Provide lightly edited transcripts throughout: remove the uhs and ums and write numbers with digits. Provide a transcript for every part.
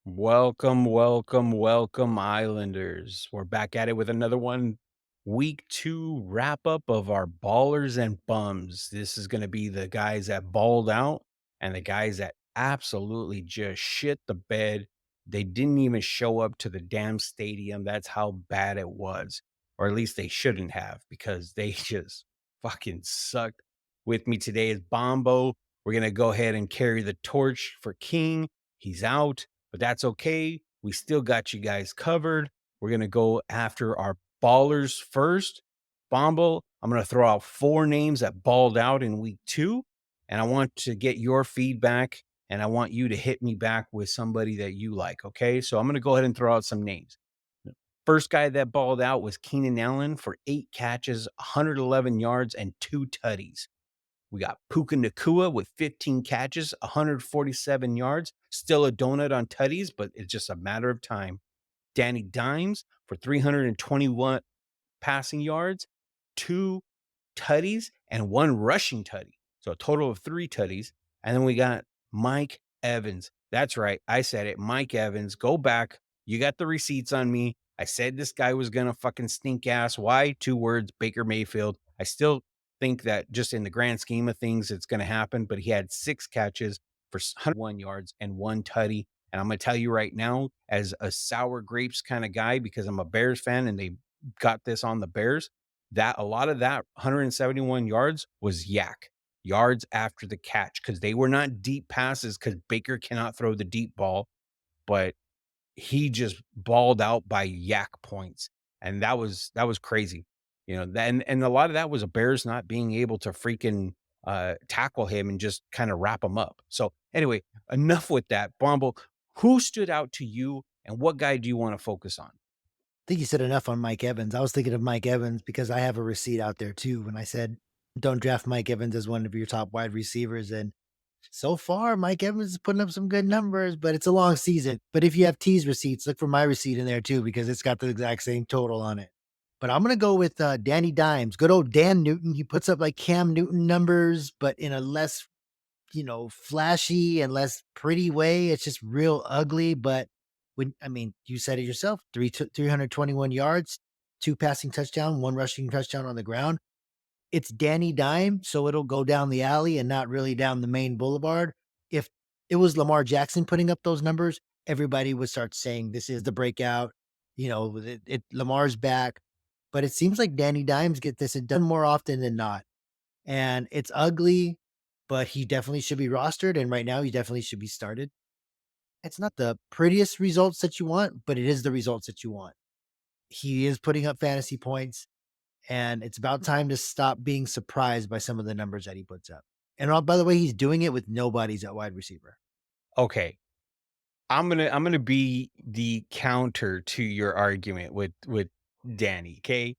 Welcome, welcome, welcome, Islanders. We're back at it with another one. Week two wrap up of our ballers and bums. This is going to be the guys that balled out and the guys that absolutely just shit the bed. They didn't even show up to the damn stadium. That's how bad it was. Or at least they shouldn't have because they just fucking sucked. With me today is Bombo. We're going to go ahead and carry the torch for King. He's out, but that's okay. We still got you guys covered. We're going to go after our ballers first. Bombo, I'm going to throw out four names that balled out in week two, and I want to get your feedback, and I want you to hit me back with somebody that you like. Okay. So I'm going to go ahead and throw out some names. First guy that balled out was Keenan Allen for 8 catches, 111 yards, and 2 tutties. We got Puka Nakua with 15 catches, 147 yards, still a donut on tutties, but it's just a matter of time. Danny Dimes for 321 passing yards, 2 tutties, and 1 rushing tutty. So a total of 3 tutties. And then we got Mike Evans. That's right. I said it. Mike Evans. Go back. You got the receipts on me. I said this guy was going to fucking stink ass. Why? 2 words, Baker Mayfield. I still think that just in the grand scheme of things, it's going to happen. But he had 6 catches for 101 yards and 1 tutty. And I'm going to tell you right now, as a sour grapes kind of guy, because I'm a Bears fan and they got this on the Bears, that a lot of that 171 yards was yards after the catch, because they were not deep passes because Baker cannot throw the deep ball, but he just balled out by yak points. And that was crazy. And a lot of that was a Bears not being able to freaking tackle him and just kind of wrap him up. So anyway, enough with that. Bombo, who stood out to you and what guy do you want to focus on? Think you said enough on Mike Evans. I was thinking of Mike Evans because I have a receipt out there too when I said, "Don't draft Mike Evans as one of your top wide receivers." And so far, Mike Evans is putting up some good numbers, but it's a long season. But if you have T's receipts, look for my receipt in there too because it's got the exact same total on it. But I'm gonna go with Danny Dimes, good old Dan Newton. He puts up like Cam Newton numbers, but in a less flashy and less pretty way. It's just real ugly. But you said it yourself, 321 yards, 2 passing touchdown, 1 rushing touchdown on the ground. It's Danny Dime, so it'll go down the alley and not really down the main boulevard. If it was Lamar Jackson putting up those numbers, everybody would start saying this is the breakout. Lamar's back, but it seems like Danny Dimes get this done more often than not, and it's ugly, but he definitely should be rostered, and right now he definitely should be started. It's not the prettiest results that you want, but it is the results that you want. He is putting up fantasy points, and it's about time to stop being surprised by some of the numbers that he puts up. And by the way, he's doing it with nobodies at wide receiver. Okay. I'm gonna be the counter to your argument with Danny. Okay.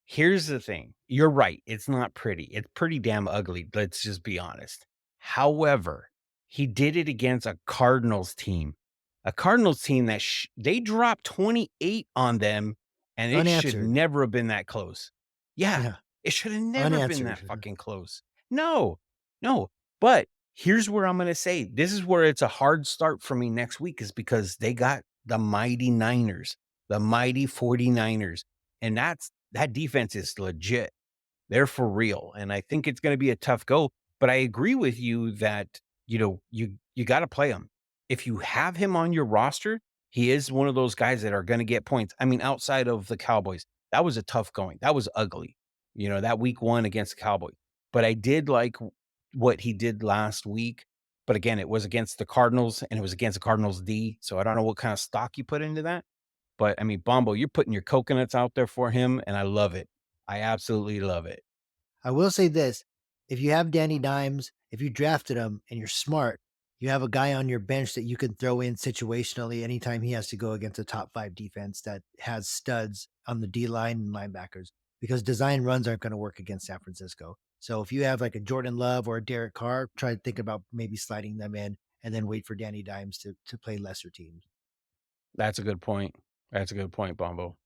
Here's the thing. You're right. It's not pretty. It's pretty damn ugly. Let's just be honest. However, he did it against a Cardinals team that they dropped 28 on them, and it should Unanswered. never have been that close. Yeah, Yeah, it should have never been that unanswered. fucking close. No, no. But here's where I'm going to say this is where it's a hard start for me next week is because they got the mighty Niners, the mighty 49ers. And that defense is legit. They're for real, and I think it's gonna be a tough go, but I agree with you that, you gotta play him. If you have him on your roster, he is one of those guys that are gonna get points. I mean, outside of the Cowboys, that was a tough going. That was ugly, that week 1 against the Cowboys. But I did like what he did last week, but again, it was against the Cardinals, and it was against the Cardinals D, so I don't know what kind of stock you put into that. But I mean, Bombo, you're putting your coconuts out there for him, and I love it. I absolutely love it. I will say this: if you have Danny Dimes, if you drafted him and you're smart, you have a guy on your bench that you can throw in situationally anytime he has to go against a top 5 defense that has studs on the D line and linebackers, because design runs aren't going to work against San Francisco. So if you have like a Jordan Love or a Derek Carr, try to think about maybe sliding them in and then wait for Danny Dimes to play lesser teams. That's a good point. That's a good point, Bombo.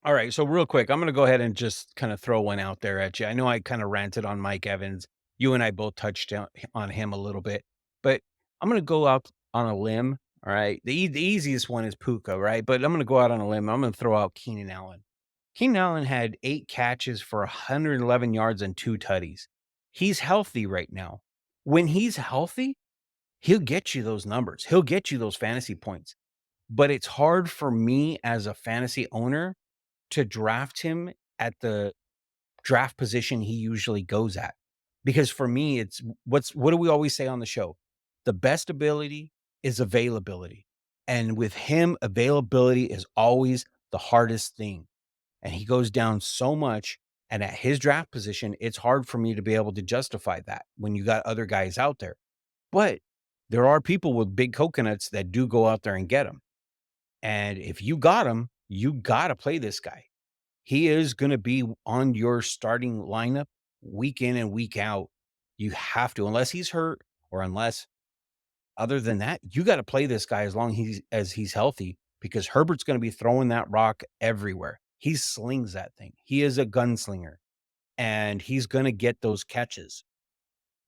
All right, so real quick, I'm gonna go ahead and just kind of throw one out there at you. I know I kind of ranted on Mike Evans. You and I both touched on him a little bit, but I'm gonna go out on a limb. All right. The easiest one is Puka, right? But I'm gonna go out on a limb. I'm gonna throw out Keenan Allen. Keenan Allen had 8 catches for 111 yards and 2 tutties. He's healthy right now. When he's healthy, he'll get you those numbers. He'll get you those fantasy points. But it's hard for me as a fantasy owner to draft him at the draft position he usually goes at. Because for me, it's what do we always say on the show? The best ability is availability. And with him, availability is always the hardest thing. And he goes down so much. And at his draft position, it's hard for me to be able to justify that when you got other guys out there. But there are people with big coconuts that do go out there and get him. And if you got him, you got to play this guy. He is gonna be on your starting lineup week in and week out. You have to, unless he's hurt or unless other than that, you gotta play this guy as long as he's healthy because Herbert's gonna be throwing that rock everywhere. He slings that thing. He is a gunslinger, and he's gonna get those catches.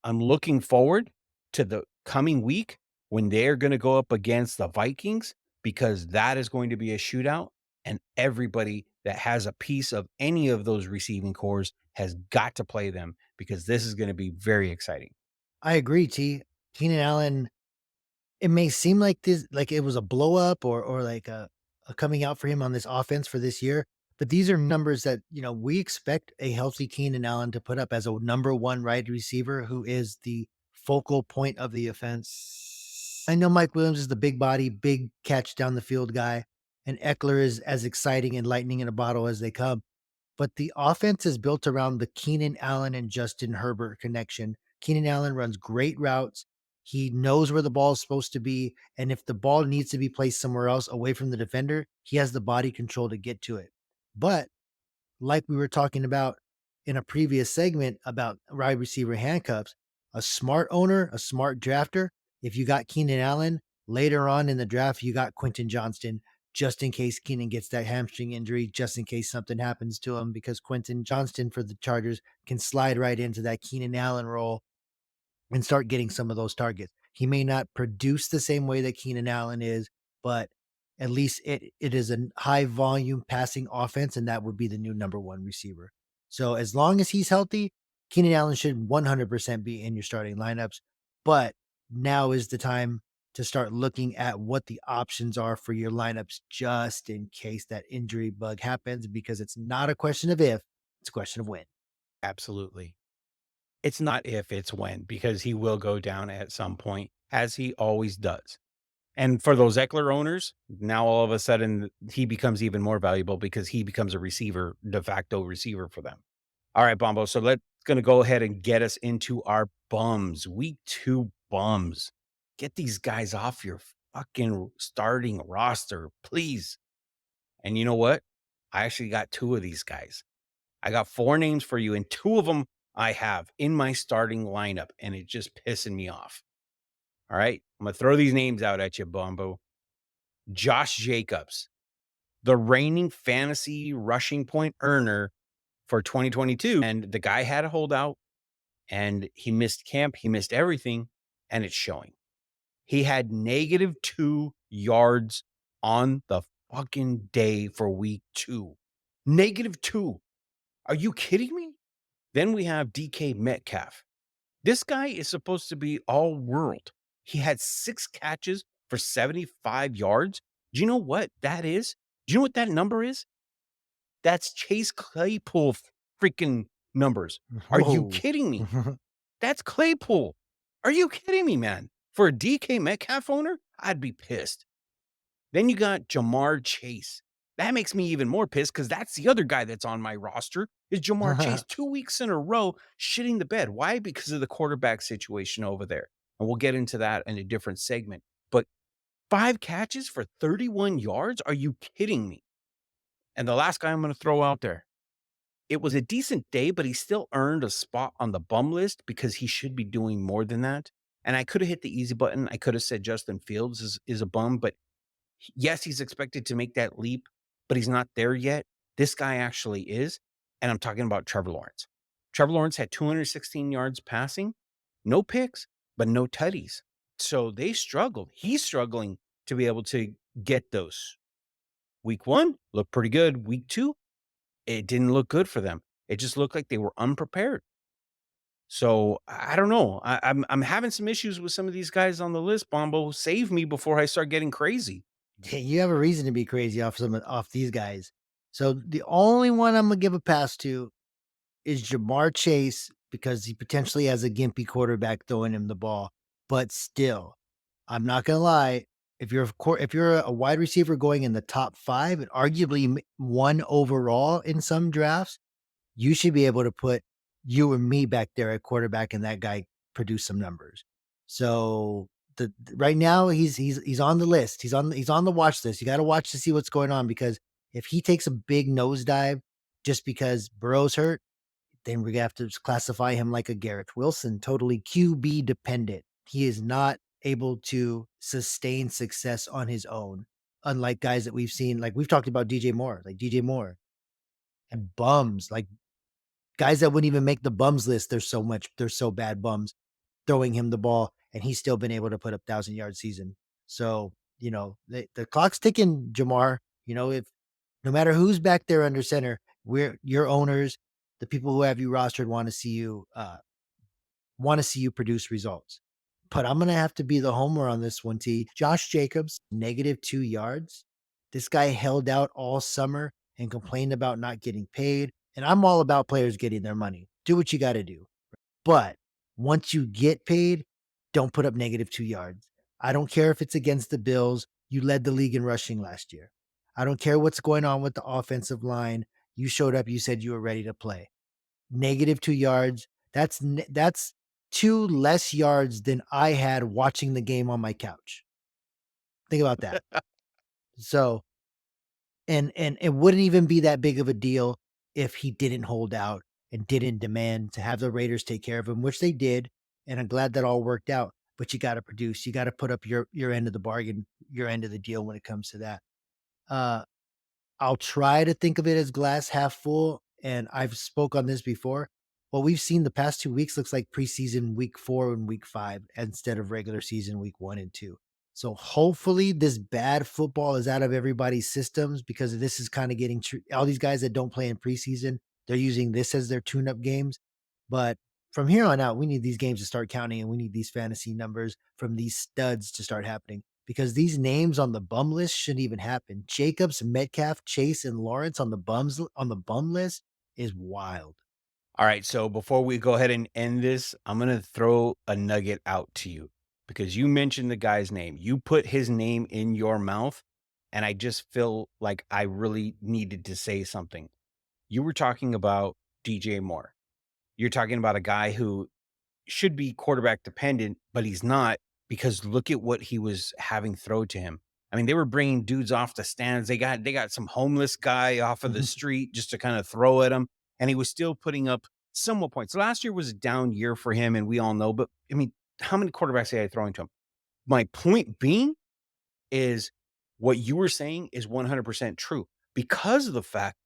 I'm looking forward to the coming week when they're gonna go up against the Vikings because that is going to be a shootout, and everybody that has a piece of any of those receiving cores has got to play them because this is gonna be very exciting. I agree, T. Keenan Allen, it may seem like this like it was a blow up or like a coming out for him on this offense for this year, but these are numbers that, we expect a healthy Keenan Allen to put up as a number 1 wide receiver who is the focal point of the offense. I know Mike Williams is the big body, big catch down the field guy, and Eckler is as exciting and lightning in a bottle as they come. But the offense is built around the Keenan Allen and Justin Herbert connection. Keenan Allen runs great routes. He knows where the ball is supposed to be. And if the ball needs to be placed somewhere else away from the defender, he has the body control to get to it. But like we were talking about in a previous segment about wide receiver handcuffs, a smart owner, a smart drafter, if you got Keenan Allen later on in the draft, you got Quentin Johnston just in case Keenan gets that hamstring injury, just in case something happens to him, because Quentin Johnston for the Chargers can slide right into that Keenan Allen role and start getting some of those targets. He may not produce the same way that Keenan Allen is, but at least it is a high volume passing offense, and that would be the new number 1 receiver. So as long as he's healthy, Keenan Allen should 100% be in your starting lineups. But now is the time to start looking at what the options are for your lineups just in case that injury bug happens, because it's not a question of if, it's a question of when. Absolutely. It's not if, it's when, because he will go down at some point, as he always does. And for those Eckler owners, now all of a sudden he becomes even more valuable because he becomes a receiver, de facto receiver for them. All right, Bombo. So let's gonna go ahead and get us into our bums. Week 2 bums. Get these guys off your fucking starting roster, please. And you know what? I actually got 2 of these guys. I got 4 names for you, and 2 of them I have in my starting lineup, and it's just pissing me off. All right. I'm gonna throw these names out at you, Bombo. Josh Jacobs, the reigning fantasy rushing point earner for 2022. And the guy had a holdout and he missed camp, he missed everything, and it's showing. He had -2 yards on the fucking day for week 2. -2. Are you kidding me? Then we have DK Metcalf. This guy is supposed to be all world. He had 6 catches for 75 yards. Do you know what that is? Do you know what that number is? That's Chase Claypool freaking numbers. Are you Whoa. kidding me? That's Claypool. Are you kidding me, man? For a DK Metcalf owner, I'd be pissed. Then you got Jamar Chase. That makes me even more pissed because that's the other guy that's on my roster is Jamar Chase. 2 weeks in a row shitting the bed. Why? Because of the quarterback situation over there. And we'll get into that in a different segment. But 5 catches for 31 yards? Are you kidding me? And the last guy I'm going to throw out there. It was a decent day, but he still earned a spot on the bum list because he should be doing more than that. And I could have hit the easy button. I could have said Justin Fields is a bum, but yes, he's expected to make that leap, but he's not there yet. This guy actually is. And I'm talking about Trevor Lawrence. Trevor Lawrence had 216 yards passing, no picks, but no tutties. So they struggled. He's struggling to be able to get those. Week 1 looked pretty good. Week 2, it didn't look good for them. It just looked like they were unprepared. So, I don't know. I'm having some issues with some of these guys on the list, Bombo. Save me before I start getting crazy. Yeah, you have a reason to be crazy off these guys. So the only one I'm gonna give a pass to is Jamar Chase because he potentially has a gimpy quarterback throwing him the ball. But still, I'm not gonna lie. If you're a wide receiver going in the top 5 and arguably 1 overall in some drafts, you should be able to put you and me back there at quarterback and that guy produce some numbers. So right now he's on the list. He's on the watch list. You got to watch to see what's going on because if he takes a big nosedive just because Burrow's hurt, then we're gonna have to classify him like a Garrett Wilson, totally QB dependent. He is not able to sustain success on his own, unlike guys that we've seen. Like we've talked about DJ Moore and bums, like guys that wouldn't even make the bums list. They're so bad bums throwing him the ball, and he's still been able to put up 1,000 yard season. So, the clock's ticking, Jamar. If no matter who's back there under center, we're your owners, the people who have you rostered want to see you produce results. But I'm gonna have to be the homer on this one, T. Josh Jacobs, -2 yards. This guy held out all summer and complained about not getting paid. And I'm all about players getting their money. Do what you got to do. But once you get paid, don't put up -2 yards. I don't care if it's against the Bills. You led the league in rushing last year. I don't care what's going on with the offensive line. You showed up, you said you were ready to play. -2 yards. That's 2 less yards than I had watching the game on my couch. Think about that. So, and it wouldn't even be that big of a deal if he didn't hold out and didn't demand to have the Raiders take care of him, which they did, and I'm glad that all worked out. But you got to produce. You got to put up your end of the bargain, your end of the deal when it comes to that. Uh, I'll try to think of it as glass half full, and I've spoke on this before. What we've seen the past 2 weeks looks like preseason week 4 and week 5 instead of regular season week 1 and 2. So hopefully this bad football is out of everybody's systems because this is kind of getting all these guys that don't play in preseason, they're using this as their tune-up games. But from here on out, we need these games to start counting and we need these fantasy numbers from these studs to start happening because these names on the bum list shouldn't even happen. Jacobs, Metcalf, Chase, and Lawrence on the bum list is wild. All right, so before we go ahead and end this, I'm gonna throw a nugget out to you because you mentioned the guy's name. You put his name in your mouth, and I just feel like I really needed to say something. You were talking about DJ Moore. You're talking about a guy who should be quarterback dependent, but he's not because look at what he was having throw to him. I mean, they were bringing dudes off the stands. They got some homeless guy off of the street just to kind of throw at him, and he was still putting up somewhat points. Last year was a down year for him, and we all know. But I mean, how many quarterbacks had I throwing to him? My point being is what you were saying is 100% true because of the fact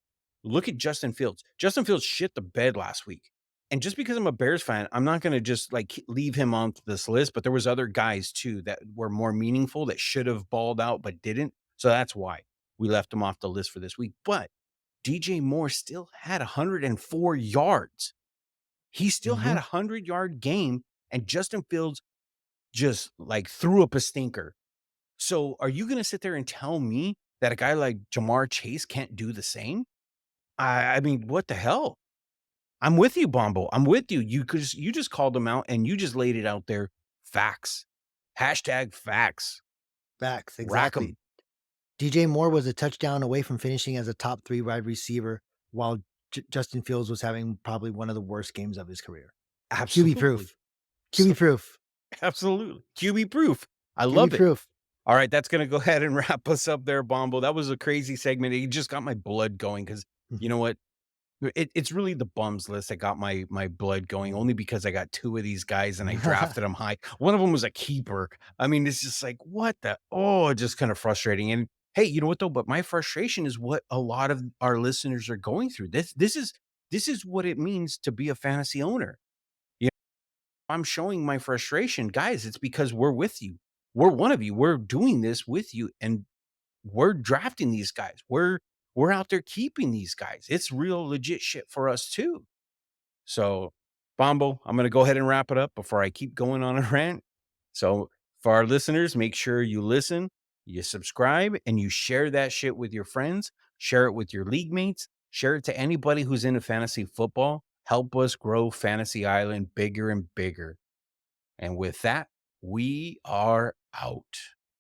look at Justin Fields. Justin Fields shit the bed last week. And just because I'm a Bears fan, I'm not gonna just, like, leave him on this list, but there was other guys too that were more meaningful that should have balled out but didn't. So that's why we left him off the list for this week. But DJ Moore still had 104 yards. He still had Mhm. a 100-yard game, and Justin Fields just, like, threw up a stinker. So are you gonna sit there and tell me that a guy like Jamar Chase can't do the same? I mean, what the hell? I'm with you, Bombo. I'm with you. You just called them out and you just laid it out there. Facts. Hashtag facts. Facts, Rack exactly. 'em. DJ Moore was a touchdown away from finishing as a top 3 wide receiver, while Justin Fields was having probably one of the worst games of his career. QB Absolutely. proof. So QB proof. absolutely. QB proof. I QB love it. proof. All right, that's gonna go ahead and wrap us up there, Bombo. That was a crazy segment. It just got my blood going because you know what? It's really the bums list that got my blood going only because I got 2 of these guys and I drafted them high. One of them was a keeper. I mean, it's just like, what the oh, just kind of frustrating. And hey, you know what though? But my frustration is what a lot of our listeners are going through. This is what it means to be a fantasy owner. You know, I'm showing my frustration. Guys, it's because we're with you. we're one of you. We're doing this with you, and we're drafting these guys. We're out there keeping these guys. It's real legit shit for us too. So, Bombo, I'm gonna go ahead and wrap it up before I keep going on a rant. So, for our listeners, make sure you listen, you subscribe, and you share that shit with your friends. Share it with your league mates. Share it to anybody who's into fantasy football. Help us grow Fantasy Island bigger and bigger. And with that, we are out.